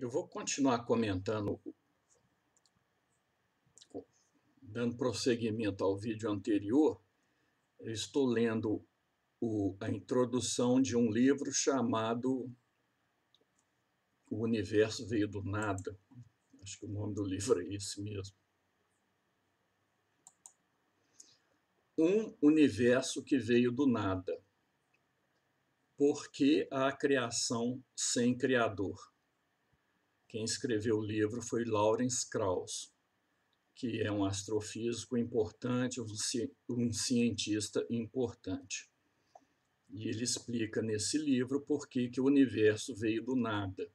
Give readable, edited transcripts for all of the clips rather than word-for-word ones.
Eu vou continuar comentando, dando prosseguimento ao vídeo anterior. Eu estou lendo a introdução de um livro chamado O Universo Veio do Nada. Acho que o nome do livro é esse mesmo. Um universo que veio do nada. Por que a criação sem criador? Quem escreveu o livro foi Lawrence Krauss, que é um astrofísico importante, um cientista importante. E ele explica nesse livro por que o universo veio do nada.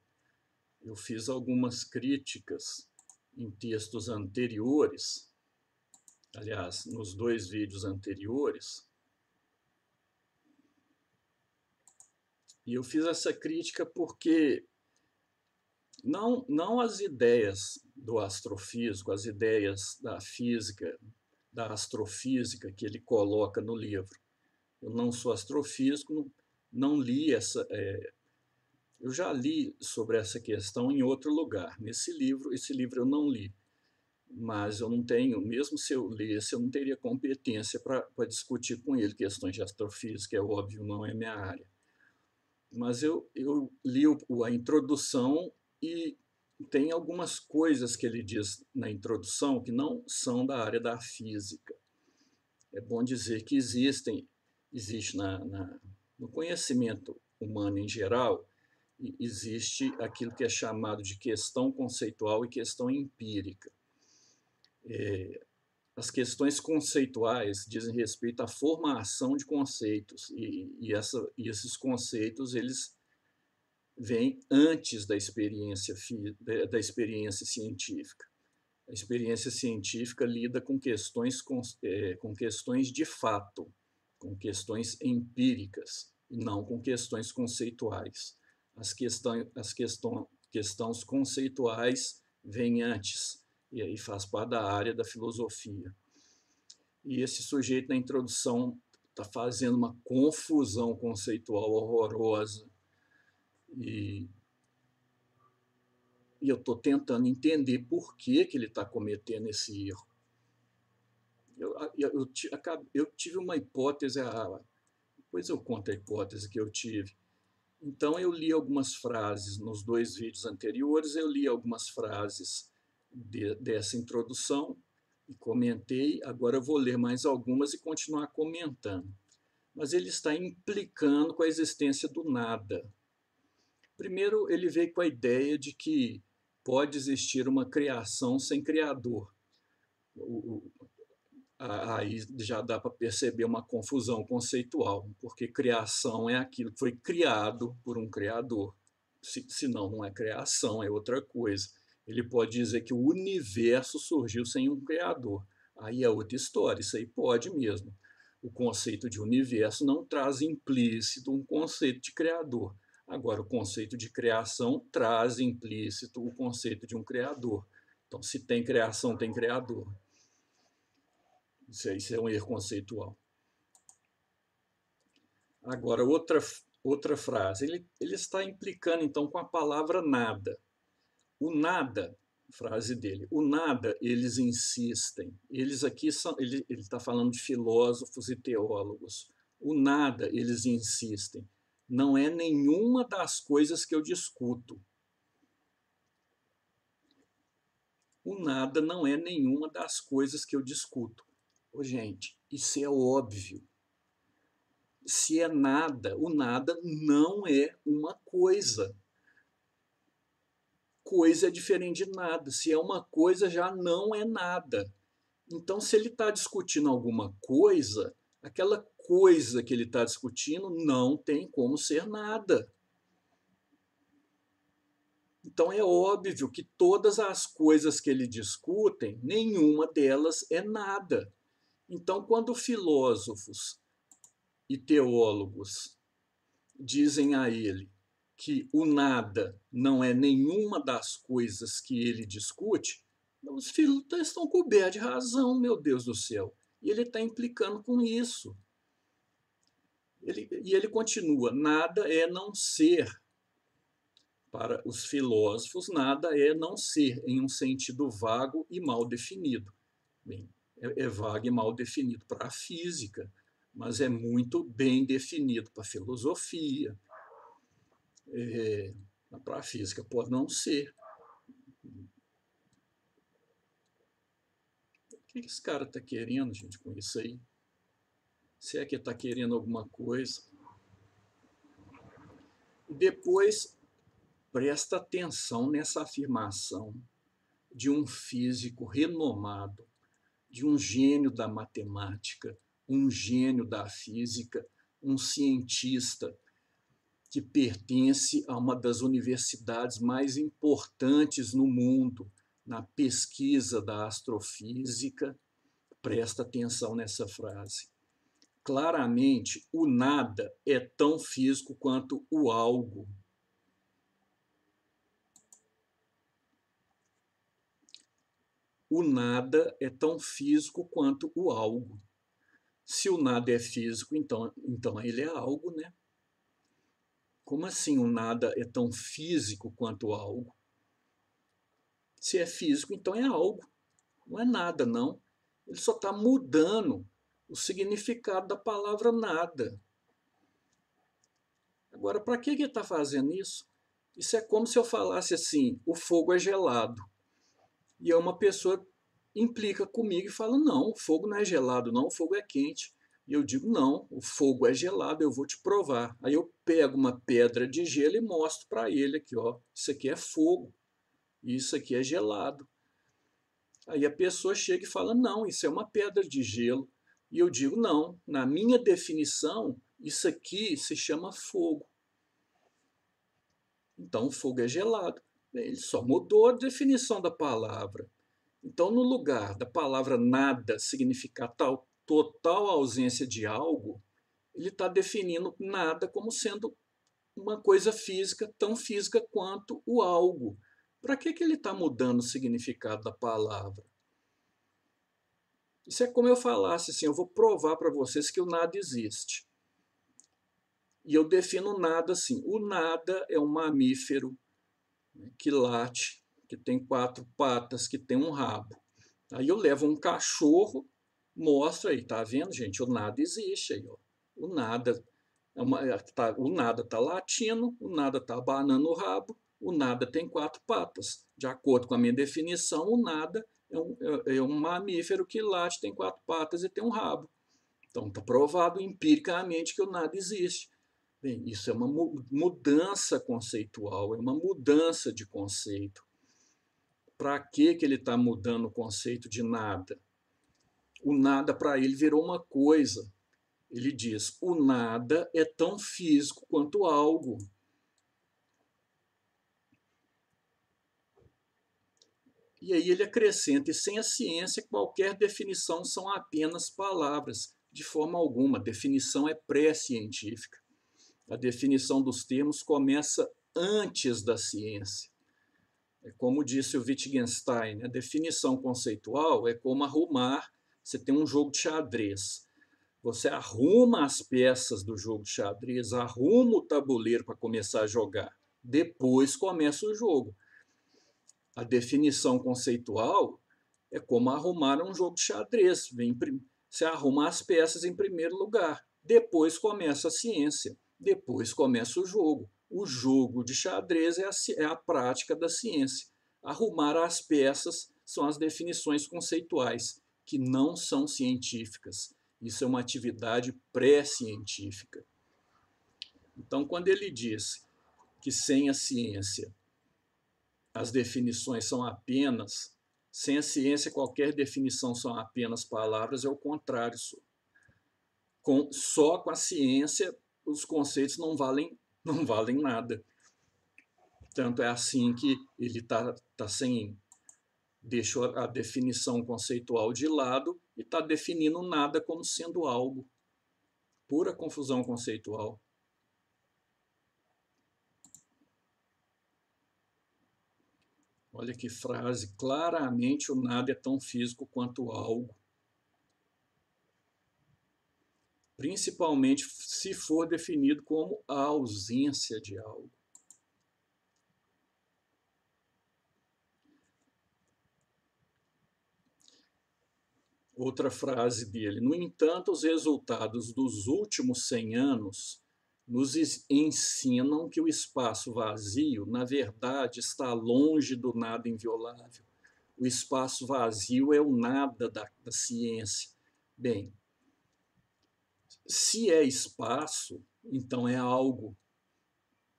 Eu fiz algumas críticas em textos anteriores, aliás, nos dois vídeos anteriores, e eu fiz essa crítica porque não as ideias do astrofísico, as ideias da física, da astrofísica que ele coloca no livro. Eu não sou astrofísico, não li essa... eu já li sobre essa questão em outro lugar. Esse livro eu não li. Mas eu não tenho, mesmo se eu lesse, eu não teria competência para discutir com ele questões de astrofísica, é óbvio, não é minha área. Mas eu li a introdução e tem algumas coisas que ele diz na introdução que não são da área da física. É bom dizer que existe no conhecimento humano em geral, existe aquilo que é chamado de questão conceitual e questão empírica. As questões conceituais dizem respeito à formação de conceitos, e esses conceitos eles vêm antes da experiência científica. A experiência científica lida com questões de fato, com questões empíricas, e não com questões conceituais. As questões conceituais vêm antes, e aí faz parte da área da filosofia. E esse sujeito, na introdução, está fazendo uma confusão conceitual horrorosa, e eu estou tentando entender por que ele está cometendo esse erro. Eu tive uma hipótese, depois eu conto a hipótese que eu tive. Então eu li algumas frases nos dois vídeos anteriores, eu li algumas frases dessa introdução e comentei. Agora eu vou ler mais algumas e continuar comentando. Mas ele está implicando com a existência do nada. Primeiro, ele veio com a ideia de que pode existir uma criação sem criador. Aí já dá para perceber uma confusão conceitual, porque criação é aquilo que foi criado por um criador. Se não é criação, é outra coisa. Ele pode dizer que o universo surgiu sem um criador. Aí é outra história, isso aí pode mesmo. O conceito de universo não traz implícito um conceito de criador. Agora, o conceito de criação traz implícito o conceito de um criador. Então, se tem criação, tem criador. Isso é um erro conceitual. Agora, outra frase. Ele está implicando, então, com a palavra nada. O nada, frase dele, o nada, eles insistem. Eles aqui são... Ele está falando de filósofos e teólogos. O nada, eles insistem. Não é nenhuma das coisas que eu discuto. O nada não é nenhuma das coisas que eu discuto. Ô, gente, isso é óbvio. Se é nada, o nada não é uma coisa. Coisa é diferente de nada. Se é uma coisa, já não é nada. Então, se ele está discutindo alguma coisa, aquela coisa que ele está discutindo não tem como ser nada. Então, é óbvio que todas as coisas que ele discute, nenhuma delas é nada. Então, quando filósofos e teólogos dizem a ele que o nada não é nenhuma das coisas que ele discute, os filhos estão cobertos de razão, meu Deus do céu. E ele está implicando com isso. E ele continua, nada é não ser. Para os filósofos, nada é não ser em um sentido vago e mal definido. Bem, é vago e mal definido para a física, mas é muito bem definido para a filosofia. Para a física pode não ser. O que esse cara está querendo, gente, com isso aí? Se é que está querendo alguma coisa. E depois, presta atenção nessa afirmação de um físico renomado, de um gênio da matemática, um gênio da física, um cientista que pertence a uma das universidades mais importantes no mundo na pesquisa da astrofísica. Presta atenção nessa frase. Claramente, o nada é tão físico quanto o algo. O nada é tão físico quanto o algo. Se o nada é físico, então ele é algo, né? Como assim o nada é tão físico quanto algo? Se é físico, então é algo. Não é nada, não. Ele só está mudando o significado da palavra nada. Agora, para que ele está fazendo isso? Isso é como se eu falasse assim, o fogo é gelado. E uma pessoa implica comigo e fala, não, o fogo não é gelado, não, o fogo é quente. E eu digo, não, o fogo é gelado, eu vou te provar. Aí eu pego uma pedra de gelo e mostro para ele aqui, ó, isso aqui é fogo, isso aqui é gelado. Aí a pessoa chega e fala, não, isso é uma pedra de gelo. E eu digo, não, na minha definição, isso aqui se chama fogo. Então o fogo é gelado. Ele só mudou a definição da palavra. Então, no lugar da palavra nada significar total ausência de algo, ele está definindo nada como sendo uma coisa física, tão física quanto o algo. Para que ele está mudando o significado da palavra? Isso é como eu falasse assim, eu vou provar para vocês que o nada existe. E eu defino nada assim. O nada é um mamífero, né, que late, que tem 4 patas, que tem um rabo. Aí eu levo um cachorro, mostra aí, tá vendo, gente? O nada existe aí, ó. O nada o nada tá latindo, o nada tá abanando o rabo, o nada tem 4 patas. De acordo com a minha definição, o nada é um mamífero que late, tem 4 patas e tem um rabo. Então está provado empiricamente que o nada existe. Bem, isso é uma mudança conceitual, é uma mudança de conceito. Para que ele está mudando o conceito de nada? O nada para ele virou uma coisa. Ele diz, o nada é tão físico quanto algo. E aí ele acrescenta, e sem a ciência qualquer definição são apenas palavras, de forma alguma, a definição é pré-científica. A definição dos termos começa antes da ciência. É como disse o Wittgenstein, a definição conceitual é como arrumar, você tem um jogo de xadrez. Você arruma as peças do jogo de xadrez, arruma o tabuleiro para começar a jogar. Depois começa o jogo. A definição conceitual é como arrumar um jogo de xadrez. Você arruma as peças em primeiro lugar. Depois começa a ciência. Depois começa o jogo. O jogo de xadrez é a prática da ciência. Arrumar as peças são as definições conceituais, que não são científicas. Isso é uma atividade pré-científica. Então, quando ele diz que sem a ciência as definições são apenas, sem a ciência qualquer definição são apenas palavras, é o contrário. Só com a ciência os conceitos não valem nada. Tanto é assim que ele deixou a definição conceitual de lado e está definindo nada como sendo algo. Pura confusão conceitual. Olha que frase, claramente o nada é tão físico quanto algo. Principalmente se for definido como a ausência de algo. Outra frase dele: no entanto, os resultados dos últimos 100 anos nos ensinam que o espaço vazio, na verdade, está longe do nada inviolável. O espaço vazio é o nada da ciência. Bem, se é espaço, então é algo.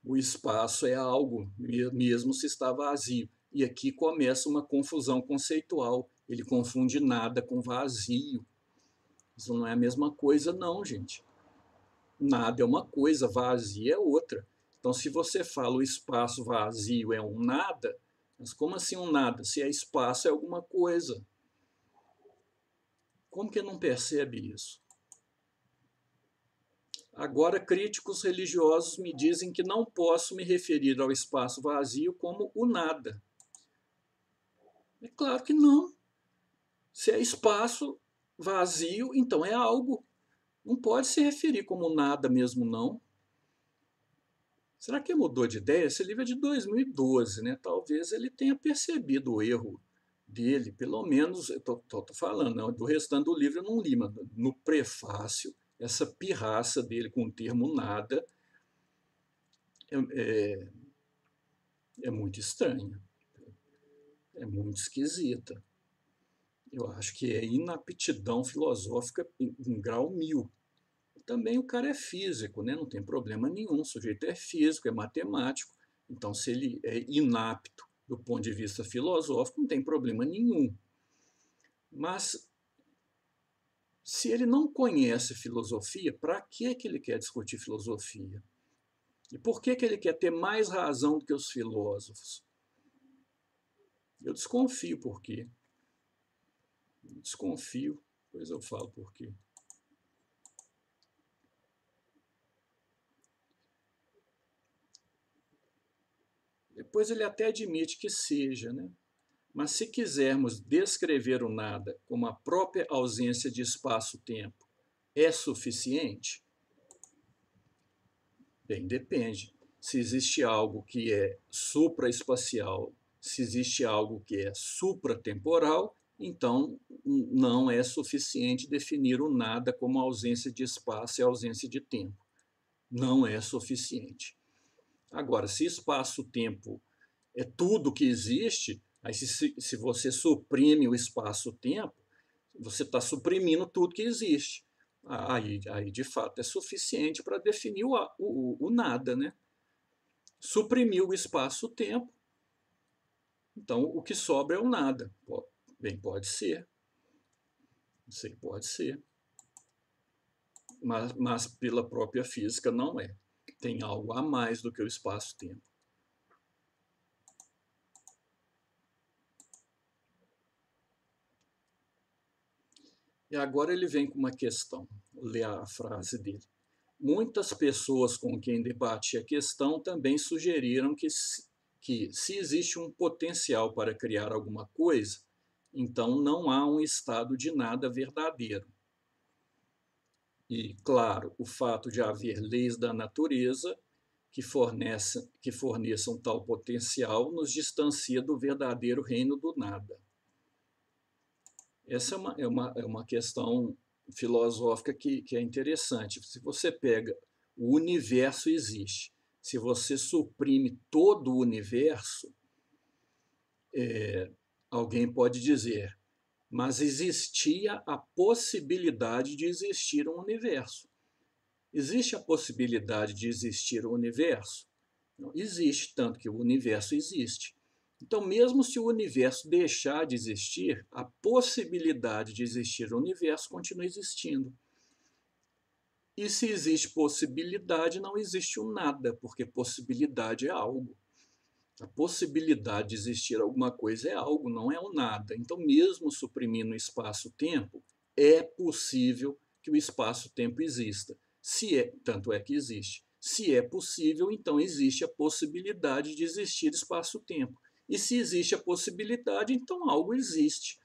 O espaço é algo, mesmo se está vazio. E aqui começa uma confusão conceitual. Ele confunde nada com vazio. Isso não é a mesma coisa, não, gente. Nada é uma coisa, vazio é outra. Então, se você fala o espaço vazio é um nada, mas como assim um nada? Se é espaço, é alguma coisa. Como que não percebe isso? Agora, críticos religiosos me dizem que não posso me referir ao espaço vazio como o nada. É claro que não. Se é espaço vazio, então é algo. Não pode se referir como nada mesmo, não. Será que ele mudou de ideia? Esse livro é de 2012, né? Talvez ele tenha percebido o erro dele, pelo menos, eu estou falando, não, do restante do livro eu não li, mas no prefácio, essa pirraça dele com o termo nada é, é muito estranha, é muito esquisita. Eu acho que é inaptidão filosófica em grau 1000. Também o cara é físico, né? Não tem problema nenhum, o sujeito é físico, é matemático, então se ele é inapto do ponto de vista filosófico, não tem problema nenhum. Mas se ele não conhece filosofia, para que ele quer discutir filosofia? E por que ele quer ter mais razão do que os filósofos? Eu desconfio por quê. Eu desconfio, depois eu falo por quê. Depois ele até admite que seja, né? Mas se quisermos descrever o nada como a própria ausência de espaço-tempo, é suficiente? Bem, depende. Se existe algo que é supraespacial, se existe algo que é supratemporal, então não é suficiente definir o nada como ausência de espaço e ausência de tempo. Não é suficiente. Agora, se espaço-tempo é tudo que existe, aí se você suprime o espaço-tempo, você está suprimindo tudo que existe. Aí, de fato, é suficiente para definir o nada, né? Suprimiu o espaço-tempo, então o que sobra é o nada. Bem, pode ser. Sei, pode ser. Mas pela própria física não é. Tem algo a mais do que o espaço-tempo. E agora ele vem com uma questão. Vou ler a frase dele. Muitas pessoas com quem debati a questão também sugeriram que se existe um potencial para criar alguma coisa, então não há um estado de nada verdadeiro. E, claro, o fato de haver leis da natureza que forneçam tal potencial nos distancia do verdadeiro reino do nada. Essa é uma questão filosófica que é interessante. Se você pega o universo existe, se você suprime todo o universo, alguém pode dizer, mas existia a possibilidade de existir um universo. Existe a possibilidade de existir um universo? Não existe, tanto que o universo existe. Então, mesmo se o universo deixar de existir, a possibilidade de existir o universo continua existindo. E se existe possibilidade, não existe o nada, porque possibilidade é algo. A possibilidade de existir alguma coisa é algo, não é o nada. Então, mesmo suprimindo o espaço-tempo, é possível que o espaço-tempo exista. Se é, tanto é que existe. Se é possível, então existe a possibilidade de existir espaço-tempo. E se existe a possibilidade, então algo existe.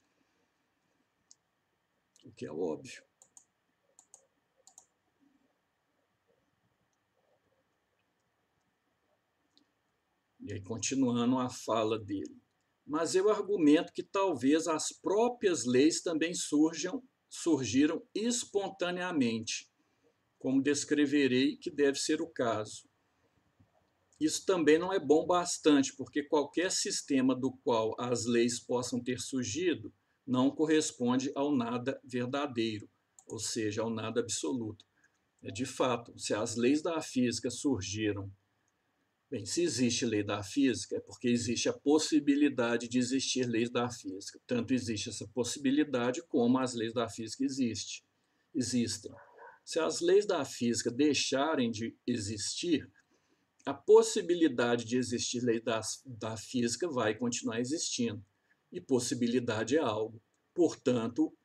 O que é óbvio. E aí, continuando a fala dele. mas eu argumento que talvez as próprias leis também surgiram espontaneamente, como descreverei que deve ser o caso. Isso também não é bom bastante, porque qualquer sistema do qual as leis possam ter surgido não corresponde ao nada verdadeiro, ou seja, ao nada absoluto. De fato, se as leis da física surgiram, bem, se existe lei da física, é porque existe a possibilidade de existir leis da física. Tanto existe essa possibilidade como as leis da física existem. Se as leis da física deixarem de existir, a possibilidade de existir lei da física vai continuar existindo. E possibilidade é algo. Portanto,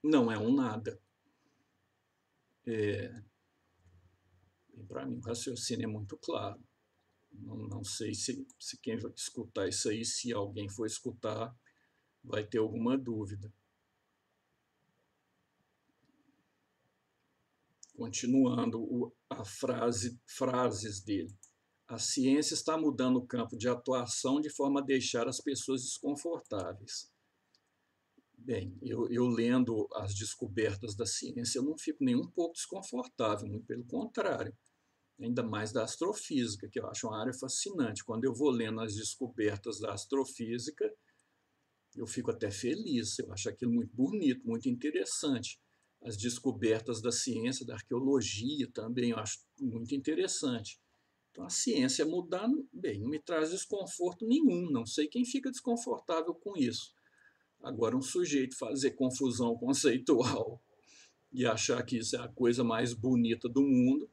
não é um nada. Para mim, o raciocínio é muito claro. Não sei se quem vai escutar isso aí, se alguém for escutar, vai ter alguma dúvida. Continuando frases dele. A ciência está mudando o campo de atuação de forma a deixar as pessoas desconfortáveis. Bem, eu lendo as descobertas da ciência, eu não fico nem um pouco desconfortável, muito pelo contrário. Ainda mais da astrofísica, que eu acho uma área fascinante. Quando eu vou lendo as descobertas da astrofísica, eu fico até feliz, eu acho aquilo muito bonito, muito interessante. As descobertas da ciência, da arqueologia também, eu acho muito interessante. Então, a ciência mudar, bem, não me traz desconforto nenhum, não sei quem fica desconfortável com isso. Agora, um sujeito fazer confusão conceitual e achar que isso é a coisa mais bonita do mundo,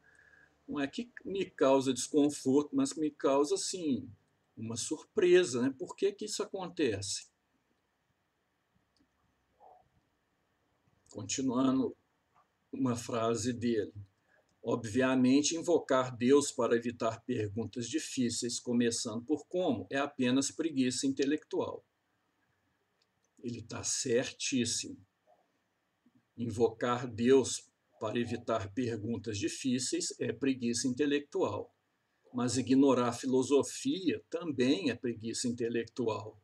não é que me causa desconforto, mas me causa, assim, uma surpresa, né? Por que que isso acontece? Continuando uma frase dele. Obviamente, invocar Deus para evitar perguntas difíceis, começando por como, é apenas preguiça intelectual. Ele está certíssimo. Invocar Deus para evitar perguntas difíceis é preguiça intelectual. Mas ignorar a filosofia também é preguiça intelectual.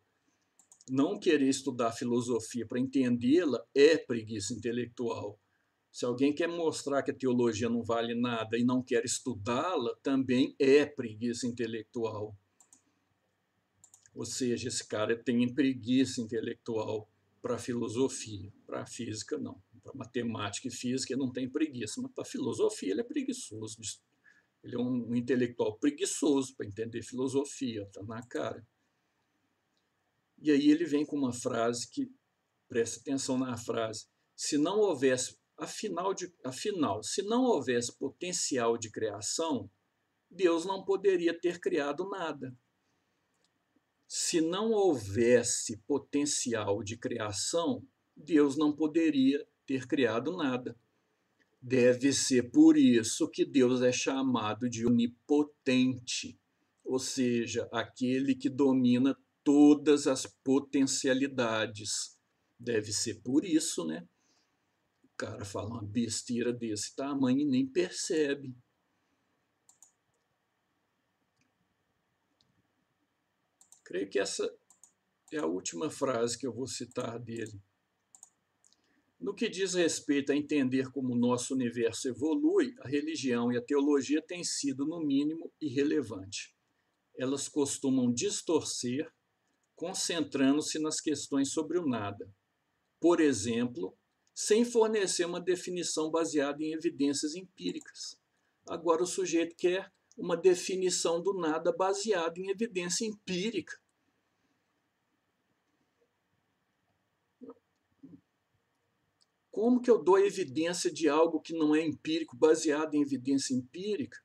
Não querer estudar filosofia para entendê-la é preguiça intelectual. Se alguém quer mostrar que a teologia não vale nada e não quer estudá-la, também é preguiça intelectual. Ou seja, esse cara tem preguiça intelectual para a filosofia, para a física não. Para matemática e física ele não tem preguiça, mas para a filosofia ele é preguiçoso. Ele é um intelectual preguiçoso para entender filosofia, está na cara. E aí ele vem com uma frase que, presta atenção na frase, se não houvesse, afinal, se não houvesse potencial de criação, Deus não poderia ter criado nada. Se não houvesse potencial de criação, Deus não poderia ter criado nada. Deve ser por isso que Deus é chamado de onipotente, ou seja, aquele que domina todas as potencialidades. Deve ser por isso, né? O cara fala uma besteira desse tamanho e nem percebe. Creio que essa é a última frase que eu vou citar dele. No que diz respeito a entender como o nosso universo evolui, a religião e a teologia têm sido, no mínimo, irrelevante. Elas costumam distorcer, concentrando-se nas questões sobre o nada. Por exemplo, sem fornecer uma definição baseada em evidências empíricas. Agora o sujeito quer uma definição do nada baseada em evidência empírica. Como que eu dou evidência de algo que não é empírico, baseado em evidência empírica?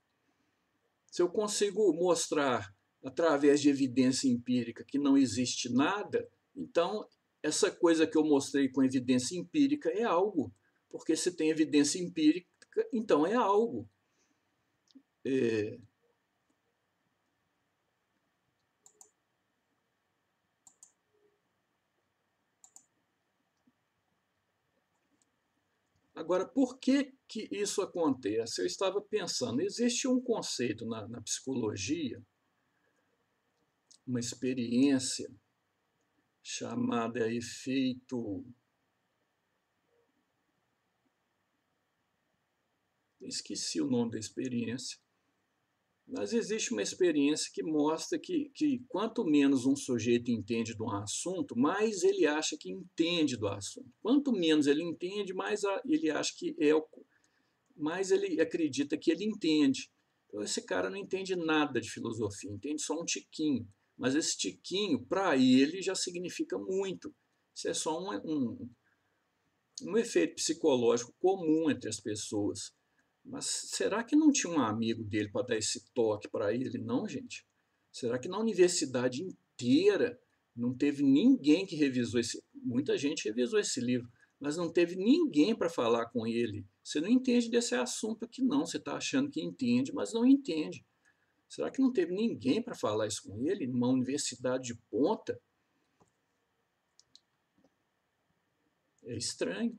Se eu consigo mostrar, através de evidência empírica, que não existe nada, então essa coisa que eu mostrei com evidência empírica é algo. Porque se tem evidência empírica, então é algo. Agora, por que que isso acontece? Eu estava pensando, existe um conceito na psicologia, uma experiência chamada efeito... Esqueci o nome da experiência. Mas existe uma experiência que mostra que quanto menos um sujeito entende de um assunto, mais ele acha que entende do assunto. Quanto menos ele entende, mais ele acha que mais ele acredita que ele entende. Então esse cara não entende nada de filosofia, entende só um tiquinho. Mas esse tiquinho, para ele, já significa muito. Isso é só um efeito psicológico comum entre as pessoas. Mas será que não tinha um amigo dele para dar esse toque para ele, não, gente? Será que na universidade inteira não teve ninguém que revisou esse... Muita gente revisou esse livro, mas não teve ninguém para falar com ele. Você não entende desse assunto aqui, não. Você está achando que entende, mas não entende. Será que não teve ninguém para falar isso com ele numa universidade de ponta? É estranho.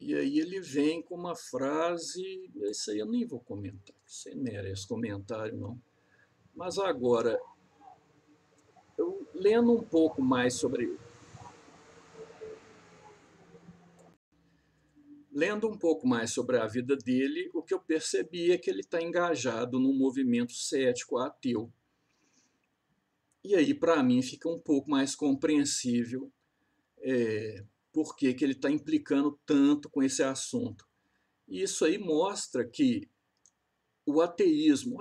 E aí ele vem com uma frase, isso aí eu nem vou comentar, você merece comentário não. Mas agora, eu lendo um pouco mais sobre... Lendo um pouco mais sobre a vida dele, o que eu percebi é que ele está engajado num movimento cético ateu. E aí, para mim, fica um pouco mais compreensível por que ele está implicando tanto com esse assunto. E isso aí mostra que o ateísmo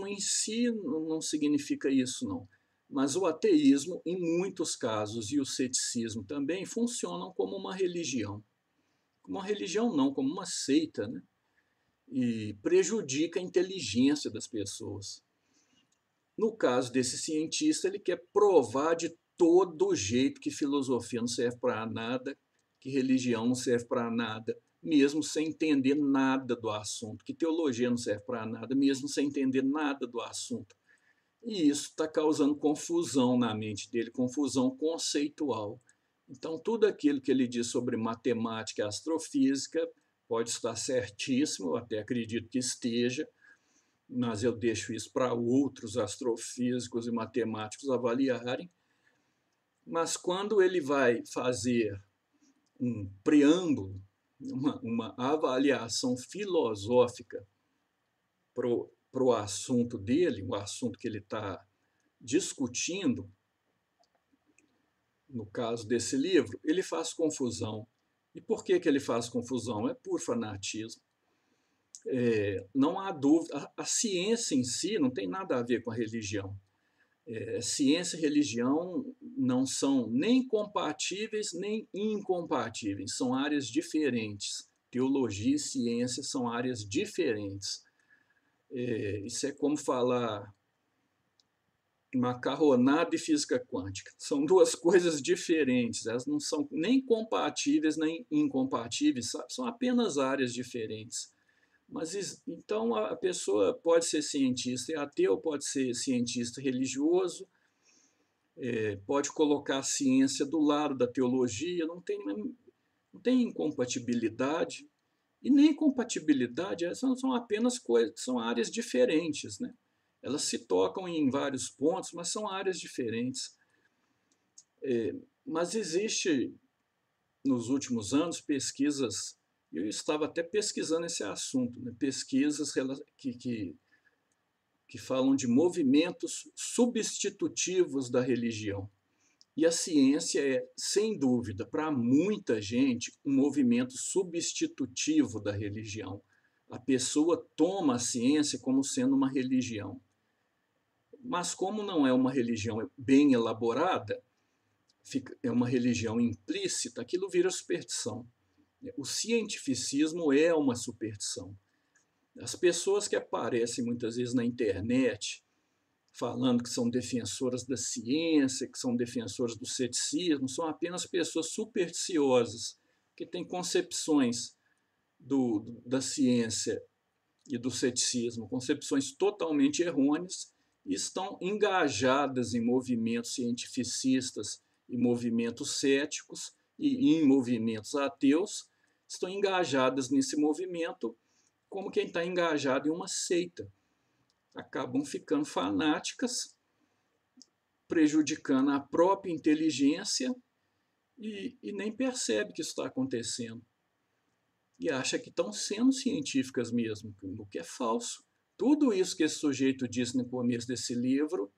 em si não significa isso, não. Mas o ateísmo, em muitos casos, e o ceticismo também, funcionam como uma religião. Como uma religião não, como uma seita, né? E prejudica a inteligência das pessoas. No caso desse cientista, ele quer provar de todo jeito que filosofia não serve para nada, que religião não serve para nada, mesmo sem entender nada do assunto, que teologia não serve para nada, mesmo sem entender nada do assunto. E isso está causando confusão na mente dele, confusão conceitual. Então, tudo aquilo que ele diz sobre matemática e astrofísica pode estar certíssimo, eu até acredito que esteja, mas eu deixo isso para outros astrofísicos e matemáticos avaliarem. Mas quando ele vai fazer um preâmbulo, uma avaliação filosófica para o assunto dele, o assunto que ele está discutindo, no caso desse livro, ele faz confusão. E por que ele faz confusão? É por fanatismo. Não há dúvida, a ciência em si não tem nada a ver com a religião. Ciência e religião não são nem compatíveis nem incompatíveis, são áreas diferentes. Teologia e ciência são áreas diferentes. Isso é como falar macarronada e física quântica. São duas coisas diferentes, elas não são nem compatíveis nem incompatíveis, são apenas áreas diferentes. Mas então a pessoa pode ser cientista e ateu, pode ser cientista religioso, pode colocar a ciência do lado da teologia, não tem incompatibilidade. E nem compatibilidade, são apenas coisas, são áreas diferentes, né? Elas se tocam em vários pontos, mas são áreas diferentes. Mas existe, nos últimos anos, pesquisas, eu estava até pesquisando esse assunto, né? Pesquisas que falam de movimentos substitutivos da religião. E a ciência é, sem dúvida, para muita gente, um movimento substitutivo da religião. A pessoa toma a ciência como sendo uma religião. Mas como não é uma religião bem elaborada, é uma religião implícita, aquilo vira superstição. O cientificismo é uma superstição. As pessoas que aparecem muitas vezes na internet falando que são defensoras da ciência, que são defensoras do ceticismo, são apenas pessoas supersticiosas, que têm concepções da ciência e do ceticismo, concepções totalmente errôneas, e estão engajadas em movimentos cientificistas e movimentos céticos e em movimentos ateus, estão engajadas nesse movimento como quem está engajado em uma seita. acabam ficando fanáticas, prejudicando a própria inteligência e nem percebe que isso está acontecendo. E acha que estão sendo científicas mesmo, o que é falso. Tudo isso que esse sujeito disse no começo desse livro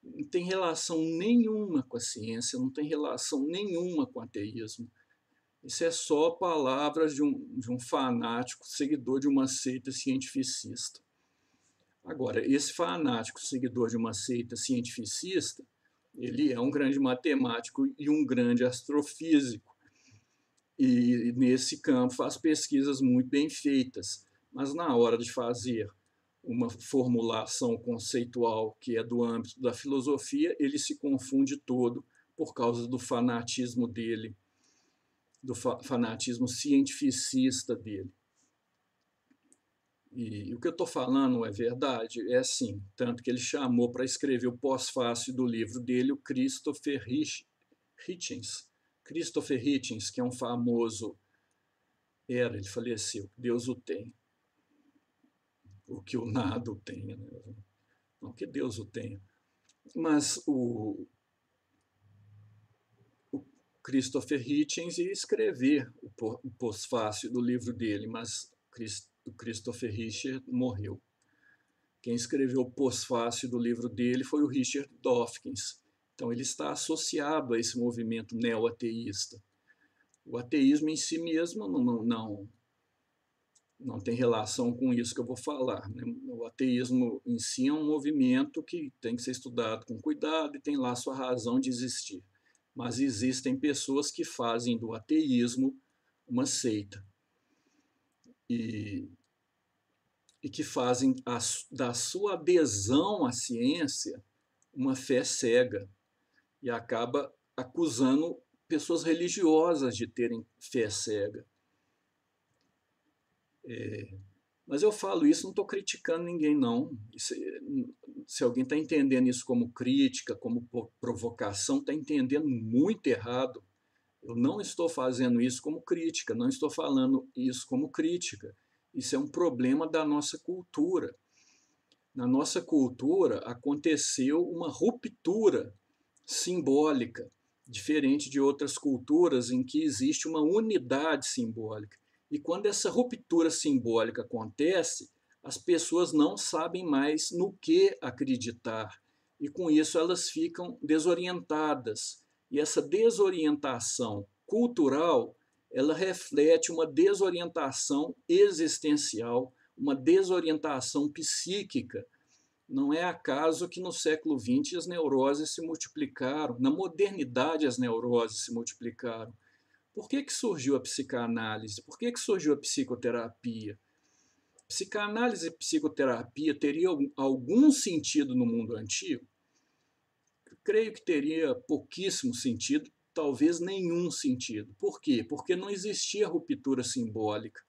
não tem relação nenhuma com a ciência, não tem relação nenhuma com o ateísmo. Isso é só palavras de um fanático, seguidor de uma seita cientificista. Agora, esse fanático, seguidor de uma seita cientificista, ele é um grande matemático e um grande astrofísico. E nesse campo faz pesquisas muito bem feitas, mas na hora de fazer uma formulação conceitual que é do âmbito da filosofia, ele se confunde todo por causa do fanatismo dele, do fanatismo cientificista dele. E o que eu estou falando é verdade, é assim, tanto que ele chamou para escrever o pós-fácio do livro dele o Christopher Hitchens. Christopher Hitchens, que é um famoso, ele faleceu, Deus o tem, o que o nada o tenha, né? Não que Deus o tenha. Mas o Christopher Hitchens ia escrever o pós-fácio do livro dele, mas o Christopher Hitchens morreu. Quem escreveu o pós-fácio do livro dele foi o Richard Dawkins. Então ele está associado a esse movimento neo-ateísta. O ateísmo em si mesmo não tem relação com isso que eu vou falar, né? O ateísmo em si é um movimento que tem que ser estudado com cuidado e tem lá sua razão de existir. Mas existem pessoas que fazem do ateísmo uma seita e que fazem da sua adesão à ciência uma fé cega e acaba acusando pessoas religiosas de terem fé cega. Mas eu falo isso, não estou criticando ninguém, não. Se alguém está entendendo isso como crítica, como provocação, está entendendo muito errado. Eu não estou fazendo isso como crítica, não estou falando isso como crítica. Isso é um problema da nossa cultura. Na nossa cultura aconteceu uma ruptura simbólica, diferente de outras culturas em que existe uma unidade simbólica. E quando essa ruptura simbólica acontece, as pessoas não sabem mais no que acreditar. E com isso elas ficam desorientadas. E essa desorientação cultural, ela reflete uma desorientação existencial, uma desorientação psíquica. Não é acaso que no século XX as neuroses se multiplicaram, na modernidade as neuroses se multiplicaram. Por que surgiu a psicanálise? Por que surgiu a psicoterapia? Psicanálise e psicoterapia teriam algum sentido no mundo antigo? Eu creio que teria pouquíssimo sentido, talvez nenhum sentido. Por quê? Porque não existia ruptura simbólica.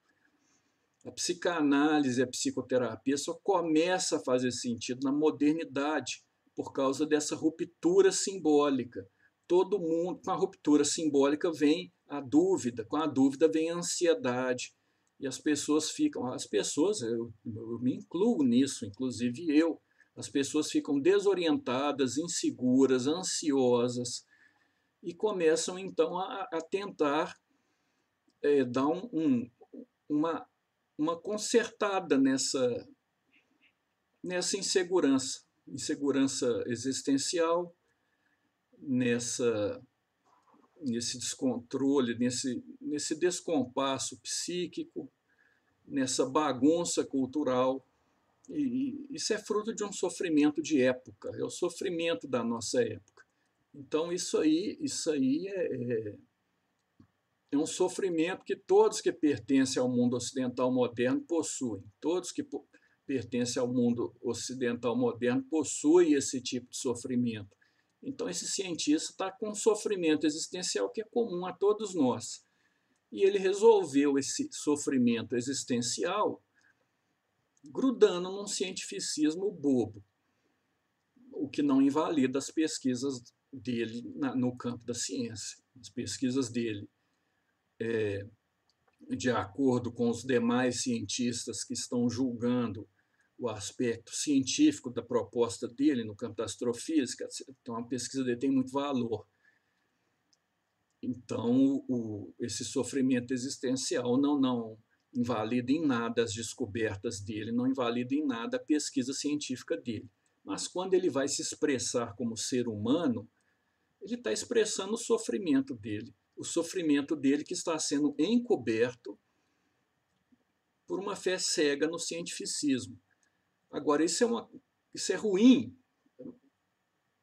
A psicanálise e a psicoterapia só começa a fazer sentido na modernidade, por causa dessa ruptura simbólica. Todo mundo, com a ruptura simbólica vem a dúvida, com a dúvida vem a ansiedade. E as pessoas ficam, eu me incluo nisso, inclusive eu, as pessoas ficam desorientadas, inseguras, ansiosas, e começam então a tentar dar uma consertada nessa insegurança, insegurança existencial, nesse descontrole, nesse descompasso psíquico, nessa bagunça cultural. E isso é fruto de um sofrimento de época, é o sofrimento da nossa época. Então isso aí é um sofrimento que todos que pertencem ao mundo ocidental moderno possuem. Todos que pertencem ao mundo ocidental moderno possuem esse tipo de sofrimento. Então esse cientista está com um sofrimento existencial que é comum a todos nós. E ele resolveu esse sofrimento existencial grudando num cientificismo bobo, o que não invalida as pesquisas dele no campo da ciência. As pesquisas dele, de acordo com os demais cientistas que estão julgando o aspecto científico da proposta dele no campo da astrofísica, então a pesquisa dele tem muito valor. Então, esse sofrimento existencial não invalida em nada as descobertas dele, não invalida em nada a pesquisa científica dele. Mas quando ele vai se expressar como ser humano, ele está expressando o sofrimento dele que está sendo encoberto por uma fé cega no cientificismo. Agora, isso é ruim?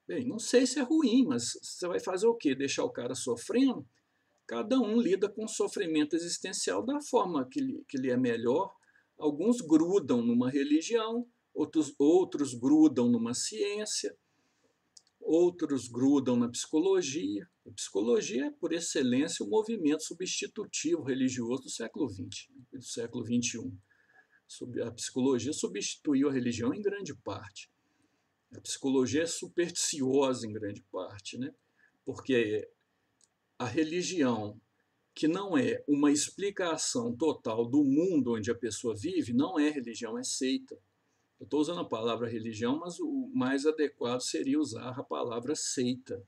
Bem, não sei se é ruim, mas você vai fazer o quê? Deixar o cara sofrendo? Cada um lida com o sofrimento existencial da forma que lhe é melhor. Alguns grudam numa religião, outros grudam numa ciência, outros grudam na psicologia. A psicologia é, por excelência, o movimento substitutivo religioso do século XX, do século XXI. A psicologia substituiu a religião em grande parte. A psicologia é supersticiosa em grande parte, né? Porque a religião, que não é uma explicação total do mundo onde a pessoa vive, não é religião, é seita. Eu estou usando a palavra religião, mas o mais adequado seria usar a palavra seita.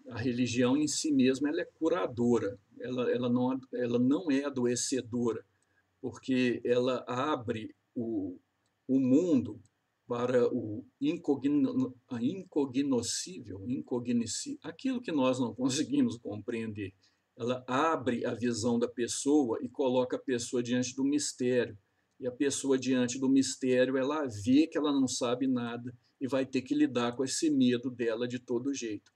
A religião em si mesma ela é curadora, ela não é adoecedora, porque ela abre o mundo para o incognoscível, aquilo que nós não conseguimos compreender. Ela abre a visão da pessoa e coloca a pessoa diante do mistério. E a pessoa diante do mistério, ela vê que ela não sabe nada e vai ter que lidar com esse medo dela de todo jeito.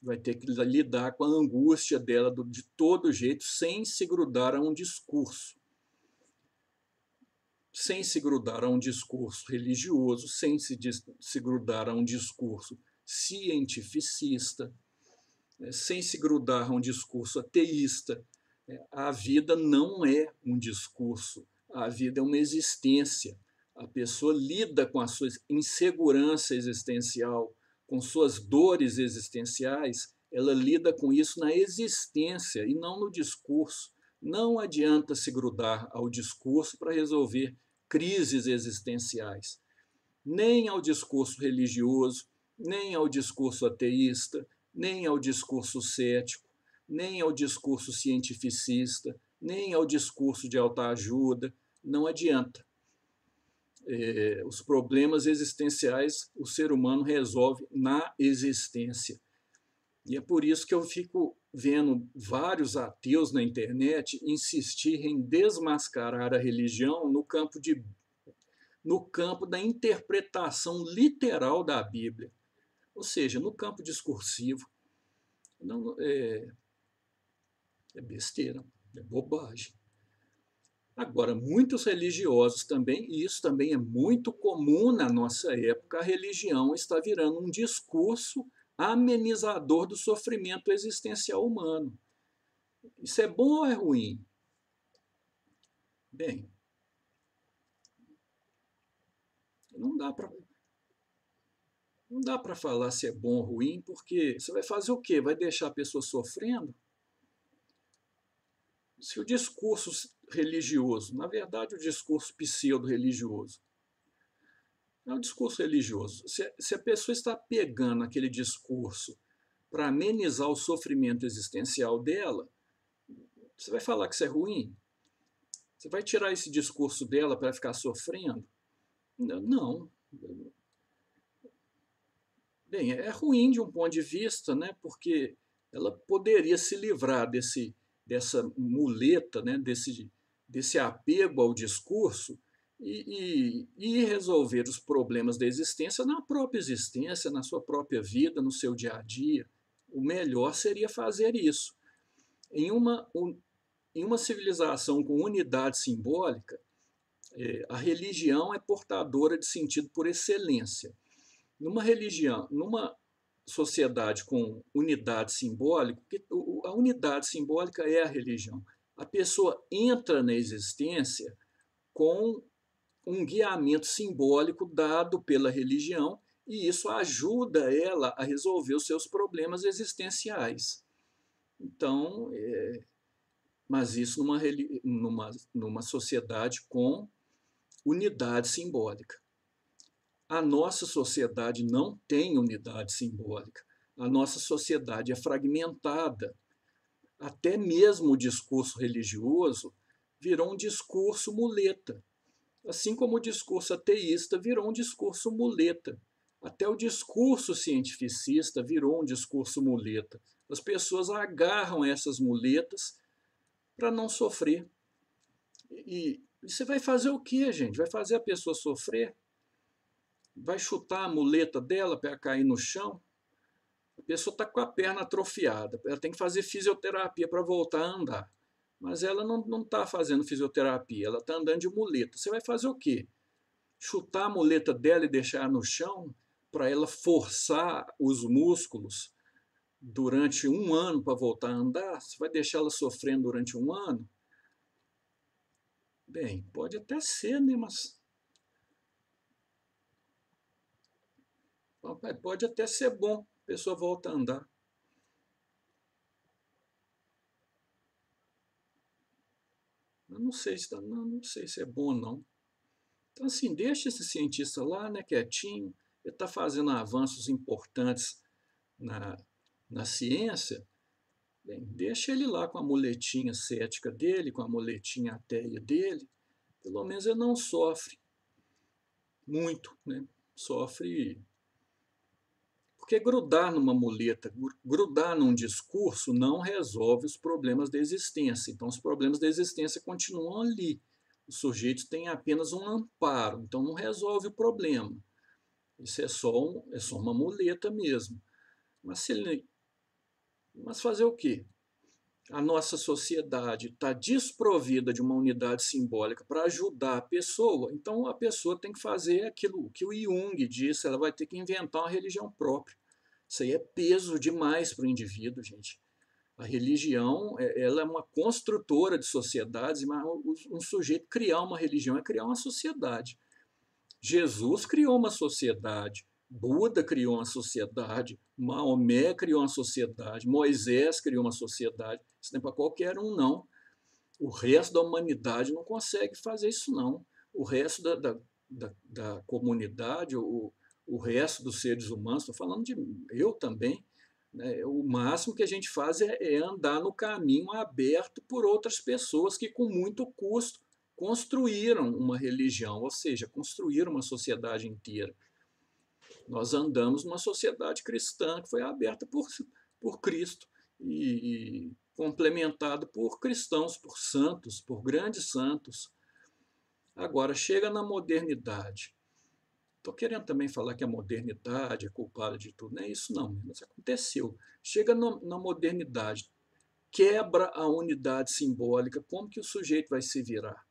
Vai ter que lidar com a angústia dela de todo jeito, sem se grudar a um discurso. Sem se grudar a um discurso religioso, sem se grudar a um discurso cientificista, sem se grudar a um discurso ateísta. A vida não é um discurso, a vida é uma existência. A pessoa lida com a sua insegurança existencial, com suas dores existenciais, ela lida com isso na existência e não no discurso. Não adianta se grudar ao discurso para resolver crises existenciais, nem ao discurso religioso, nem ao discurso ateísta, nem ao discurso cético, nem ao discurso cientificista, nem ao discurso de autoajuda. Não adianta. Os problemas existenciais o ser humano resolve na existência. E é por isso que eu fico vendo vários ateus na internet insistir em desmascarar a religião no campo da interpretação literal da Bíblia. Ou seja, no campo discursivo. Não, é besteira, é bobagem. Agora, muitos religiosos também, e isso também é muito comum na nossa época, a religião está virando um discurso amenizador do sofrimento existencial humano. Isso é bom ou é ruim? Bem, não dá para falar se é bom ou ruim, porque você vai fazer o quê? Vai deixar a pessoa sofrendo? Se o discurso religioso, na verdade o discurso pseudo-religioso, é um discurso religioso. Se a pessoa está pegando aquele discurso para amenizar o sofrimento existencial dela, você vai falar que isso é ruim? Você vai tirar esse discurso dela para ficar sofrendo? Não. Bem, é ruim de um ponto de vista, né, porque ela poderia se livrar dessa muleta, né, desse apego ao discurso e resolver os problemas da existência na própria existência, na sua própria vida, no seu dia a dia. O melhor seria fazer isso. Em uma civilização com unidade simbólica, a religião é portadora de sentido por excelência. Numa sociedade com unidade simbólica, a unidade simbólica é a religião. A pessoa entra na existência com um guiamento simbólico dado pela religião e isso ajuda ela a resolver os seus problemas existenciais. Então, mas isso numa sociedade com unidade simbólica. A nossa sociedade não tem unidade simbólica. A nossa sociedade é fragmentada. Até mesmo o discurso religioso virou um discurso muleta. Assim como o discurso ateísta virou um discurso muleta. Até o discurso cientificista virou um discurso muleta. As pessoas agarram essas muletas para não sofrer. E você vai fazer o quê, gente? Vai fazer a pessoa sofrer? Vai chutar a muleta dela para cair no chão? A pessoa está com a perna atrofiada, ela tem que fazer fisioterapia para voltar a andar. Mas ela não está fazendo fisioterapia, ela está andando de muleta. Você vai fazer o quê? Chutar a muleta dela e deixar no chão para ela forçar os músculos durante um ano para voltar a andar? Você vai deixar ela sofrendo durante um ano? Bem, pode até ser, né? Mas pode até ser bom, a pessoa volta a andar. Eu não sei se é bom, não. Então, assim, deixa esse cientista lá, né, quietinho, ele está fazendo avanços importantes na, na ciência, bem, deixa ele lá com a muletinha cética dele, com a muletinha ateia dele, pelo menos ele não sofre muito, né? Sofre. Porque grudar numa muleta, grudar num discurso não resolve os problemas da existência. Então, os problemas da existência continuam ali. Os sujeitos têm apenas um amparo, então não resolve o problema. Isso é só uma muleta mesmo. Mas fazer o quê? A nossa sociedade está desprovida de uma unidade simbólica para ajudar a pessoa, então a pessoa tem que fazer aquilo que o Jung disse, ela vai ter que inventar uma religião própria. Isso aí é peso demais para o indivíduo, gente. A religião, ela é uma construtora de sociedades, mas um sujeito criar uma religião é criar uma sociedade. Jesus criou uma sociedade, Buda criou uma sociedade, Maomé criou uma sociedade, Moisés criou uma sociedade. Isso não é para qualquer um, não. O resto da humanidade não consegue fazer isso, não. O resto da comunidade, o resto dos seres humanos, estou falando de eu também, né, o máximo que a gente faz é andar no caminho aberto por outras pessoas que, com muito custo, construíram uma religião, ou seja, construíram uma sociedade inteira. Nós andamos numa sociedade cristã que foi aberta por Cristo e complementado por cristãos, por santos, por grandes santos. Agora, chega na modernidade. Estou querendo também falar que a modernidade é culpada de tudo. Não é isso, não. Mas aconteceu. Chega na modernidade, quebra a unidade simbólica. Como que o sujeito vai se virar?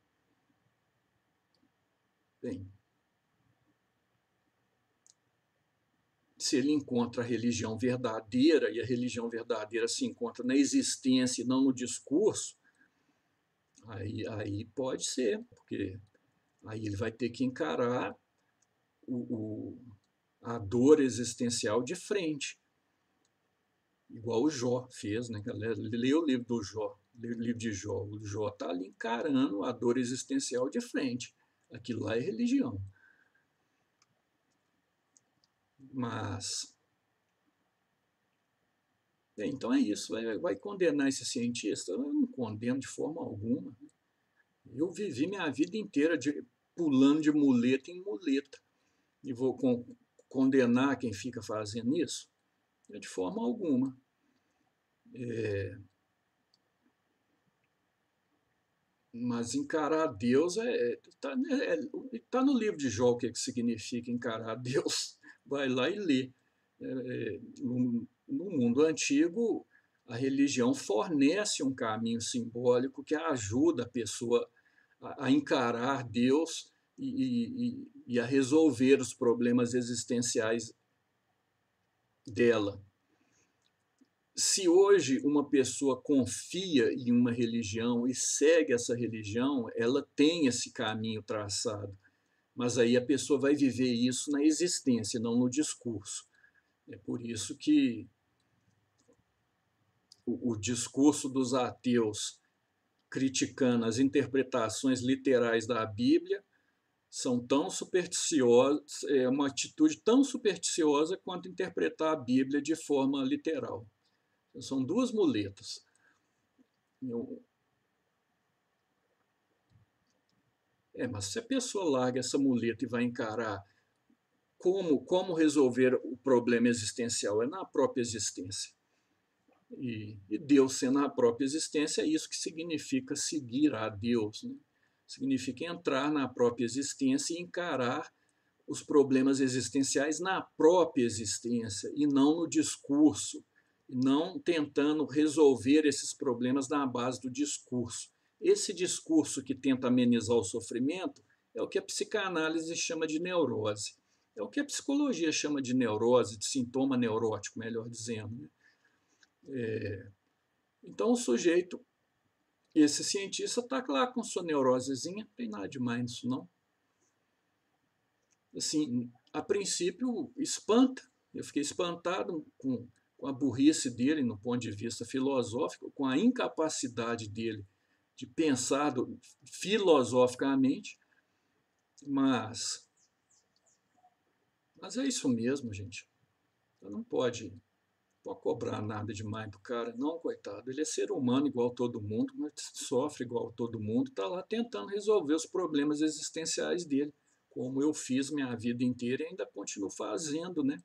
Bem, se ele encontra a religião verdadeira, e a religião verdadeira se encontra na existência e não no discurso, aí pode ser, porque aí ele vai ter que encarar a dor existencial de frente, igual o Jó fez, né? Lê o livro do Jó, lê o livro de Jó. O Jó está ali encarando a dor existencial de frente. Aquilo lá é religião. Mas, bem, então é isso. Vai condenar esse cientista? Eu não condeno de forma alguma. Eu vivi minha vida inteira pulando de muleta em muleta. E vou condenar quem fica fazendo isso? De forma alguma. Mas encarar Deus tá no livro de Jó o que significa encarar Deus. Vai lá e lê. No mundo antigo, a religião fornece um caminho simbólico que ajuda a pessoa a encarar Deus e a resolver os problemas existenciais dela. Se hoje uma pessoa confia em uma religião e segue essa religião, ela tem esse caminho traçado, mas aí a pessoa vai viver isso na existência, não no discurso. É por isso que o discurso dos ateus criticando as interpretações literais da Bíblia são tão supersticiosos, é uma atitude tão supersticiosa quanto interpretar a Bíblia de forma literal. São duas muletas. Eu, mas se a pessoa larga essa muleta e vai encarar como resolver o problema existencial, é na própria existência. E Deus sendo a própria existência, é isso que significa seguir a Deus, né? Significa entrar na própria existência e encarar os problemas existenciais na própria existência e não no discurso, e não tentando resolver esses problemas na base do discurso. Esse discurso que tenta amenizar o sofrimento é o que a psicanálise chama de neurose. É o que a psicologia chama de neurose, de sintoma neurótico, melhor dizendo, né? Então o sujeito, esse cientista, está lá com sua neurosezinha, não tem nada demais nisso não. Assim, a princípio espanta, eu fiquei espantado com a burrice dele no ponto de vista filosófico, com a incapacidade dele de pensar filosoficamente, mas é isso mesmo, gente. Não pode cobrar nada demais do cara, não, coitado. Ele é ser humano igual todo mundo, mas sofre igual todo mundo, está lá tentando resolver os problemas existenciais dele, como eu fiz minha vida inteira e ainda continuo fazendo, né?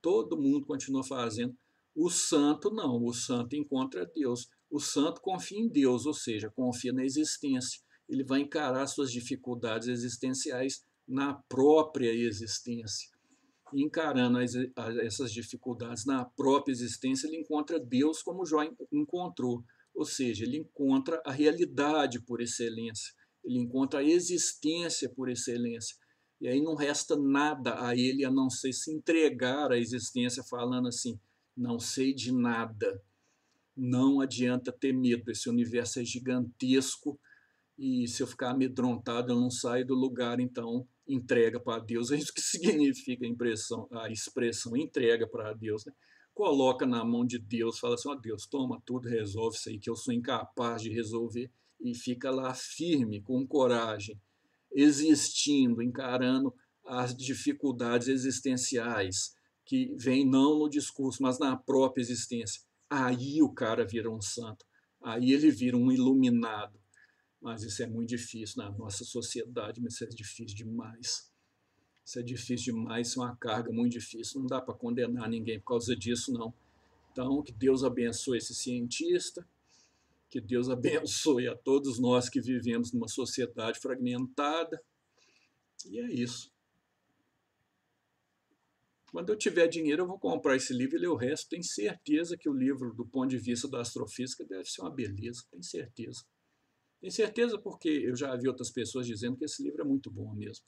Todo mundo continua fazendo. O santo não, o santo encontra Deus. O santo confia em Deus, ou seja, confia na existência. Ele vai encarar suas dificuldades existenciais na própria existência. E encarando essas dificuldades na própria existência, ele encontra Deus como Jó encontrou. Ou seja, ele encontra a realidade por excelência. Ele encontra a existência por excelência. E aí não resta nada a ele a não ser se entregar à existência, falando assim: não sei de nada, não adianta ter medo, esse universo é gigantesco e se eu ficar amedrontado eu não saio do lugar, então entrega para Deus. É isso que significa a expressão entrega para Deus, né? Coloca na mão de Deus, fala assim: ó Deus, toma tudo, resolve isso aí que eu sou incapaz de resolver, e fica lá firme, com coragem, existindo, encarando as dificuldades existenciais que vêm não no discurso, mas na própria existência. Aí o cara vira um santo, aí ele vira um iluminado. Mas isso é muito difícil na nossa sociedade, mas isso é difícil demais. Isso é difícil demais, isso é uma carga muito difícil. Não dá para condenar ninguém por causa disso, não. Então, que Deus abençoe esse cientista, que Deus abençoe a todos nós que vivemos numa sociedade fragmentada. E é isso. Quando eu tiver dinheiro, eu vou comprar esse livro e ler o resto. Tenho certeza que o livro, do ponto de vista da astrofísica, deve ser uma beleza. Tenho certeza. Tenho certeza porque eu já vi outras pessoas dizendo que esse livro é muito bom mesmo.